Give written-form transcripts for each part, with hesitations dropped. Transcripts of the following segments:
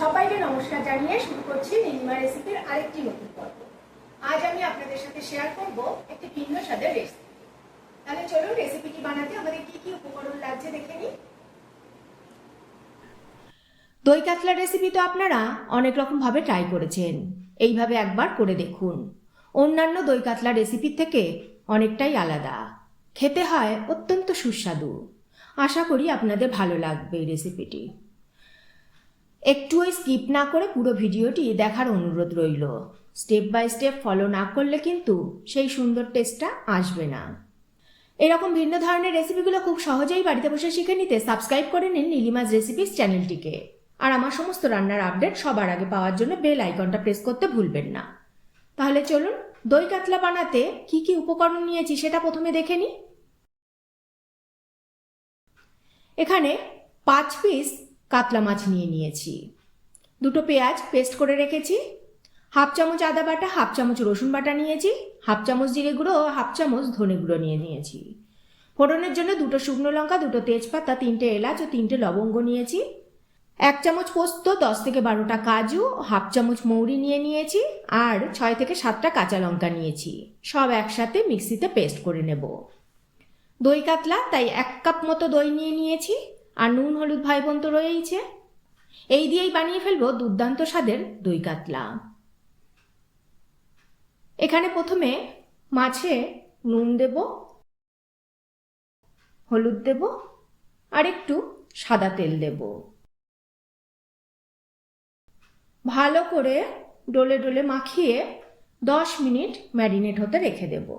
সবাইকে নমস্কার জানিয়ে শুরু করছি নীলিমা রেসিপির আরেকটি নতুন পর্ব। আজ আমি আপনাদের সাথে শেয়ার করব একটি ভিন্ন স্বাদের রেসিপি। তাহলে চলুন রেসিপিটি বানাতে আমাদের কি কি উপকরণ লাগছে দেখে নিই। দই কাতলার রেসিপি তো আপনারা অনেক রকম ভাবে ট্রাই করেছেন, এইভাবে একবার করে দেখুন। অন্যান্য দই কাতলা রেসিপির থেকে অনেকটাই আলাদা, খেতে হয় অত্যন্ত সুস্বাদু। আশা করি আপনাদের ভালো লাগবে এই রেসিপিটি। একটুও স্কিপ না করে পুরো ভিডিওটি দেখার অনুরোধ রইল। স্টেপ বাই স্টেপ ফলো না করলে কিন্তু সেই সুন্দর টেস্টটা আসবে না। এরকম ভিন্ন ধরনের রেসিপিগুলো খুব সহজেই বাড়িতে বসে শিখে নিতে সাবস্ক্রাইব করে নিন নীলিমাজ রেসিপিস চ্যানেলটিকে। আর আমার সমস্ত রান্নার আপডেট সবার আগে পাওয়ার জন্য বেল আইকনটা প্রেস করতে ভুলবেন না। তাহলে চলুন দই কাতলা বানাতে কি কি উপকরণ নিয়েছি সেটা প্রথমে দেখে নিই। এখানে 5 পিস কাতলা মাছ নিয়েছি, 2টো পেঁয়াজ পেস্ট করে রেখেছি, হাফ চামচ আদা বাটা, হাফ চামচ রসুন বাটা নিয়েছি, হাফ চামচ জিরে গুঁড়ো ও হাফ চামচ ধনে গুঁড়ো নিয়েছি। ফোড়নের জন্য 2টো শুকনো লঙ্কা, 2টো তেজপাতা, 3টে এলাচ ও 3টে লবঙ্গ নিয়েছি, 1 চামচ পোস্ত, 10 থেকে 12টা কাজু, হাফ চামচ মৌরি নিয়েছি আর 6 থেকে 7টা কাঁচা লঙ্কা নিয়েছি। সব একসাথে মিক্সিতে পেস্ট করে নেব। দই কাতলা তাই 1 কাপ মতো দই নিয়েছি আর নুন হলুদ ভাই বোন তো রয়েইছে। এই দিয়েই বানিয়ে ফেলবো দুর্দান্ত স্বাদের দই কাতলা। এখানে প্রথমে মাছে নুন দেব, হলুদ দেব আর একটু সাদা তেল দেব। ভালো করে ডলে ডলে মাখিয়ে 10 মিনিট ম্যারিনেট হতে রেখে দেব।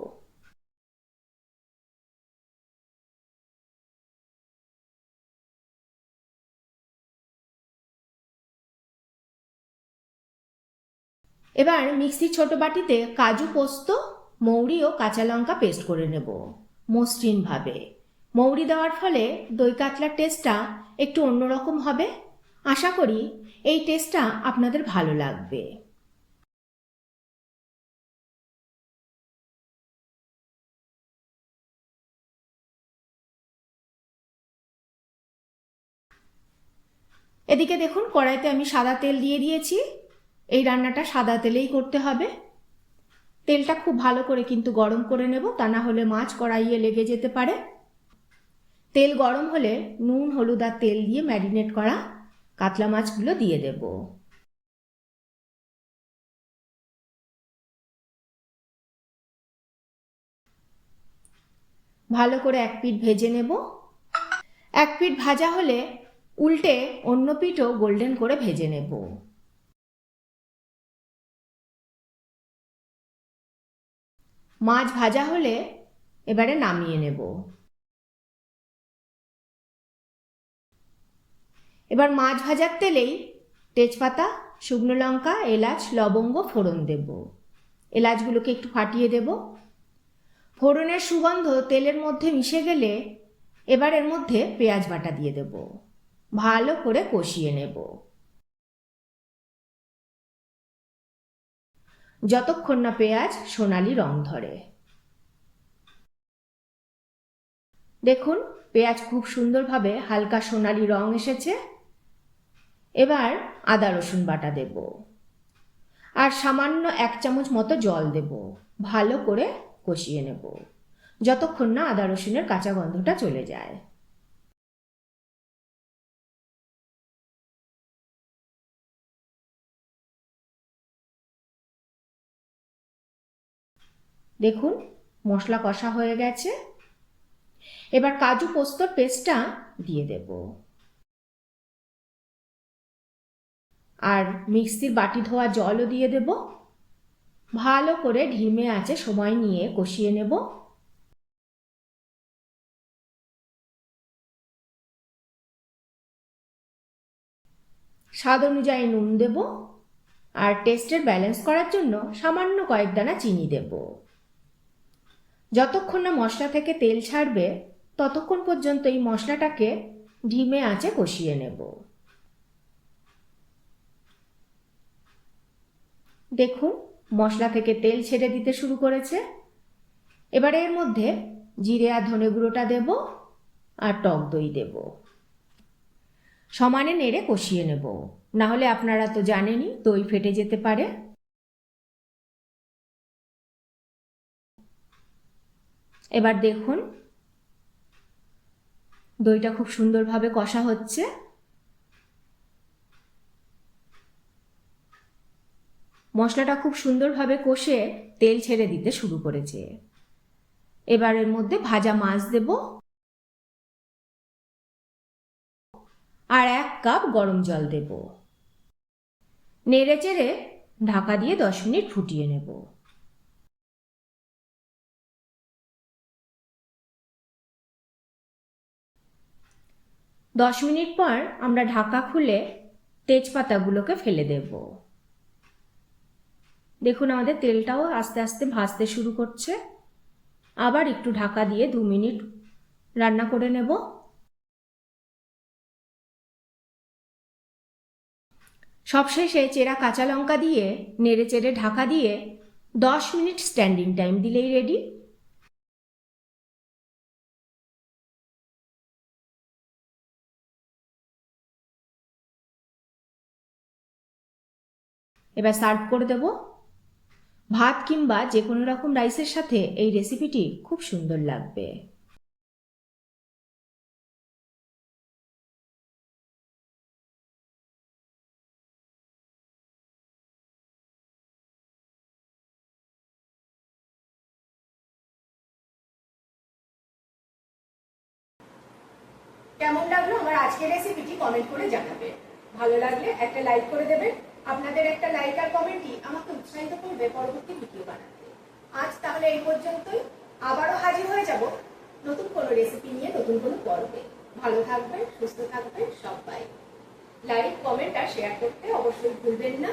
এবার মিক্সির ছোট বাটিতে কাজু, পোস্ত, মৌরি ও কাঁচা লঙ্কা পেস্ট করে নেব মসৃণ ভাবে। মৌরি দেওয়ার ফলে দই কাতলার টেস্টটা একটু অন্যরকম হবে। আশা করি এই টেস্টটা আপনাদের ভালো লাগবে। এদিকে দেখুন কড়াইতে আমি সাদা তেল দিয়ে দিয়েছি। এই রান্নাটা সাদা তেলেই করতে হবে। তেলটা খুব ভালো করে কিন্তু গরম করে নেব, তা না হলে মাছ কড়াইয়ে লেগে যেতে পারে। তেল গরম হলে নুন, হলুদ আর তেল দিয়ে ম্যারিনেট করা কাতলা মাছগুলো দিয়ে দেব। ভালো করে এক পিঠ ভেজে নেব। এক পিঠ ভাজা হলে উল্টে অন্য পিঠও গোল্ডেন করে ভেজে নেব। মাছ ভাজা হলে এবারে নামিয়ে নেব। এবার মাছ ভাজার তেলেই তেজপাতা, শুকনো লঙ্কা, এলাচ, লবঙ্গ ফোড়ন দেব। এলাচগুলোকে একটু ফাটিয়ে দেব। ফোড়নের সুগন্ধ তেলের মধ্যে মিশে গেলে এবার এর মধ্যে পেঁয়াজ বাটা দিয়ে দেব। ভালো করে কষিয়ে নেব যতক্ষণ না পেঁয়াজ সোনালি রং ধরে। দেখুন পেঁয়াজ খুব সুন্দরভাবে হালকা সোনালি রং এসেছে। এবার আদা রসুন বাটা দেব আর সামান্য 1 চামচ মতো জল দেব। ভালো করে কষিয়ে নেব যতক্ষণ না আদা রসুনের কাঁচা গন্ধটা চলে যায়। দেখুন মশলা কষা হয়ে গেছে। এবার কাজু পোস্তর পেস্টটা দিয়ে দেব আর মিক্সির বাটি ধোয়া জলও দিয়ে দেব। ভালো করে ধিমে আঁচে সময় নিয়ে কষিয়ে নেব। স্বাদ অনুযায়ী নুন দেব আর টেস্টের ব্যালেন্স করার জন্য সামান্য কয়েক দানা চিনি দেব। যতক্ষণ না মশলা থেকে তেল ছাড়বে ততক্ষণ পর্যন্ত এই মশলাটাকে ধিমে আঁচে কষিয়ে নেব। দেখুন মশলা থেকে তেল ছেড়ে দিতে শুরু করেছে। এবারে এর মধ্যে জিরে আর ধনে গুঁড়োটা দেব আর টক দই দেব। সমানে নেড়ে কষিয়ে নেব, না হলে আপনারা তো জানেনই দই ফেটে যেতে পারে। এবার দেখুন দইটা খুব সুন্দরভাবে কষা হচ্ছে। মশলাটা খুব সুন্দরভাবে কষে তেল ছেড়ে দিতে শুরু করেছে। এবার এর মধ্যে ভাজা মাছ দেব আর 1 কাপ গরম জল দেব। নেড়ে চেড়ে ঢাকা দিয়ে 10 মিনিট ফুটিয়ে নেব। দশ মিনিট পর আমরা ঢাকা খুলে তেজপাতাগুলোকে ফেলে দেব। দেখুন আমাদের তেলটাও আস্তে আস্তে ভাজতে শুরু করছে। আবার একটু ঢাকা দিয়ে 2 মিনিট রান্না করে নেব। সবশেষে চেরা কাঁচা লঙ্কা দিয়ে নেড়ে চেড়ে ঢাকা দিয়ে 10 মিনিট স্ট্যান্ডিং টাইম দিলেই রেডি। এবার সার্ভ করে দেব। ভাত কিংবা যে কোনো রকম রাইসের সাথে এই রেসিপিটি খুব সুন্দর লাগবে। কেমন লাগলো আমার আজকের রেসিপিটি কমেন্ট করে জানাবেন। ভালো লাগলে একটা লাইক করে দেবেন। আপনাদের একটা লাইক আর কমেন্টই আমাকে উৎসাহিত করবে পরবর্তী ভিডিও বানাতে। আজ তাহলে এই পর্যন্তই। আবারও হাজির হয়ে যাব নতুন কোনো রেসিপি নিয়ে, নতুন কোনো পর্বে। ভালো থাকবেন, সুস্থ থাকবেন সবাই। লাইক, কমেন্ট আর শেয়ার করতে অবশ্যই ভুলবেন না।